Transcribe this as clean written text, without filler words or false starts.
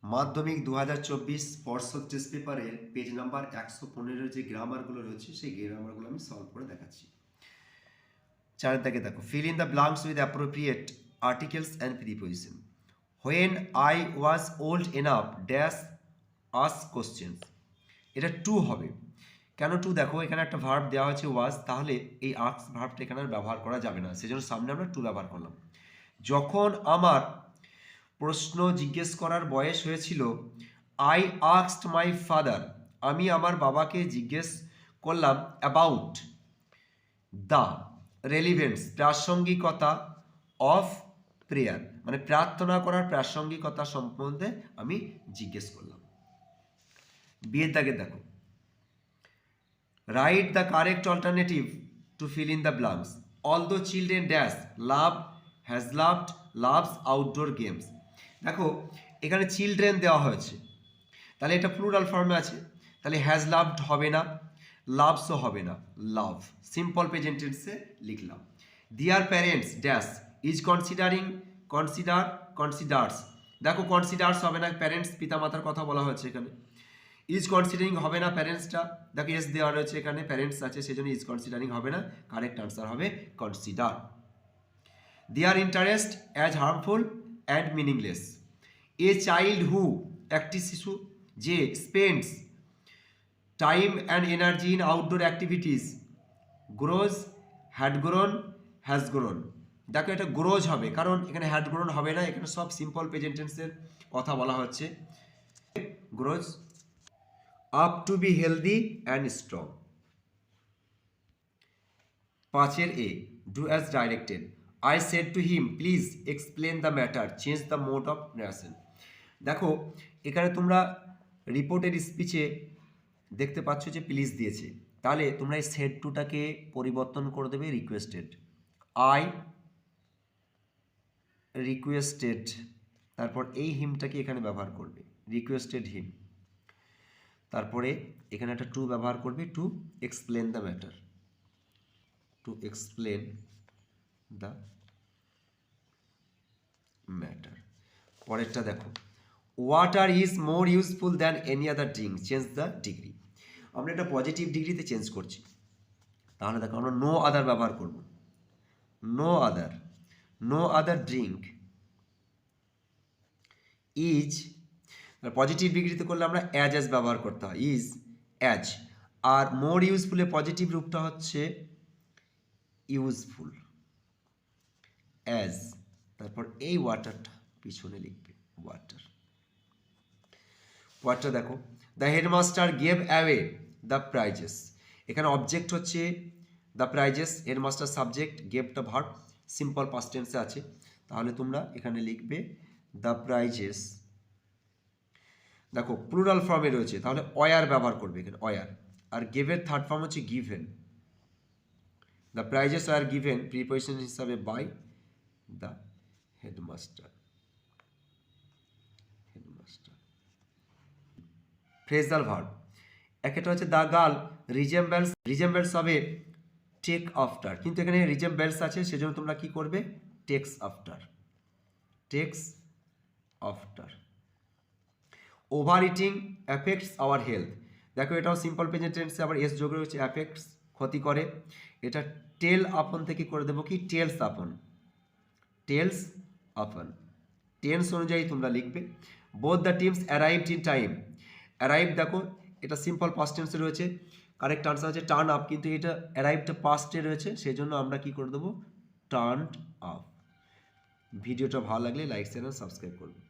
মাধ্যমিক 2024 পর্ষদ টেস্ট পেপারের পেজ নাম্বার 115 যে গ্রামারগুলো রয়েছে সেই গ্রামারগুলো আমি সলভ করে দেখাচ্ছি। চারের দাগে দেখো, feel in the blanks with appropriate articles and preposition. When I was old enough dash us questions. এটা টু হবে। কেন টু? দেখো এখানে একটা ভার্ব দেওয়া হয়েছে ওয়াজ, তাহলে এই আক্স ভার্বটা এখানে আর ব্যবহার করা যাবে না, সেজন্য সামনে আমরা টু ব্যবহার করলাম। যখন আমার প্রশ্ন জিজ্ঞেস করার বয়স হয়েছিল, আই আস্কড মাই ফাদার, আমি আমার বাবাকে জিজ্ঞেস করলাম অ্যাবাউট দ্য রেলিভেন্স, প্রাসঙ্গিকতা অফ প্রেয়ার, মানে প্রার্থনা করার প্রাসঙ্গিকতা সম্বন্ধে আমি জিজ্ঞেস করলাম। বিয়ের দাগে দেখো, write the correct alternative to fill in the blanks. All the children dash love has loved loves outdoor games. দেখো এখানে চিলড্রেন দেওয়া হয়েছে, তাহলে এটা প্লুরাল ফর্মে আছে, তাহলে হ্যাজ লাভড হবে না, লাভসও হবে না, লাভ সিম্পল প্রেজেন্ট টেন্সে লিখলাম। দিয়ার parents dash is considering considers. দেখো কনসিডার্স হবে না, প্যারেন্টস পিতামাতার কথা বলা হয়েছে এখানে। ইজ কনসিডারিং হবে না, প্যারেন্টসটা দেখো এস দেওয়া রয়েছে এখানে, প্যারেন্টস আছে সেজন্য ইজ কনসিডারিং হবে না, কারেক্ট আনসার হবে consider. Their interest as harmful and meaningless. A child হু, একটি শিশু যে spends time and energy in outdoor activities grows had grown has grown. দেখো এটা গ্রোজ হবে, কারণ এখানে হ্যাড গ্রোন হবে না, এখানে সব সিম্পল প্রেজেন্ট টেন্সের কথা বলা হচ্ছে। Grows up to be healthy and strong. পাঁচের A, do as directed. I said to him please explain the matter change the mode of narration. দেখো এখানে তোমরা রিপোর্টের স্পিচে দেখতে পাচ্ছ যে প্লিজ দিয়েছে, তাহলে তোমরা এই সেড টুটাকে পরিবর্তন করে দেবে রিকোয়েস্টেড। আই রিকোয়েস্টেড, তারপর এই হিমটাকে এখানে ব্যবহার করবে, রিকোয়েস্টেড হিম। তারপরে এখানে একটা টু ব্যবহার করবে, to explain the matter, to explain the matter. পরেরটা দেখো, water is more useful than any other drink change the degree. আমরা এটা পজিটিভ ডিগ্রিতে চেঞ্জ করছি, তাহলে দেখো আমরা নো আদার ব্যবহার করব। No other, no other drink is, positive ডিগ্রিতে করলে আমরা অ্যাজ ব্যবহার করতে হয়, ইজ অ্যাজ। আর মোর ইউজফুলের পজিটিভ রূপটা হচ্ছে ইউজফুল, অ্যাজ। তারপর এই ওয়াটারটা পিছনে লিখবে, ওয়াটার। পরেরটা দেখো, the headmaster gave away the prizes. এখানে অবজেক্ট হচ্ছে দ্য প্রাইজেস, হেডমাস্টার সাবজেক্ট, গেভটা ভার্ব, সিম্পল পাস্ট টেন্সে আছে, তাহলে তোমরা এখানে লিখবে দ্য প্রাইজেস। দেখো প্লুরাল ফর্মে রয়েছে, তাহলে অয়ার ব্যবহার করবে এখানে, অয়ার। আর গেভের থার্ড ফর্ম হচ্ছে given. The prizes are given preposition হিসাবে by the headmaster. Phrasal verb, একটা হচ্ছে দ্য গার্ল রিজেম্বলস হবে টেক আফটার, কিন্তু এখানে রিজেম্বলস আছে সেজন্য তোমরা কি করবে, takes after, takes after. Overeating affects our health. দেখো এটাও সিম্পল প্রেজেন্ট টেন্সে আবার এস যোগ রয়েছে, অ্যাফেক্টস ক্ষতি করে, এটা টেল আপন থেকে করে দেবো কি, টেলস আপন, টেলস আপন। টেন্স অনুযায়ী তোমরা লিখবে। Both the teams arrived in time. Arrive দেখো এটা সিম্পল পাস্ট টেন্সে রয়েছে, কারেক্ট আনসার হচ্ছে টার্ন আপ, কিন্তু এটা অ্যারাইভটা পাস্টে রয়েছে সেই জন্য আমরা কি করে দেবো, টার্নড আপ। ভিডিওটা ভালো লাগলে লাইক চ্যানেল সাবস্ক্রাইব করবে।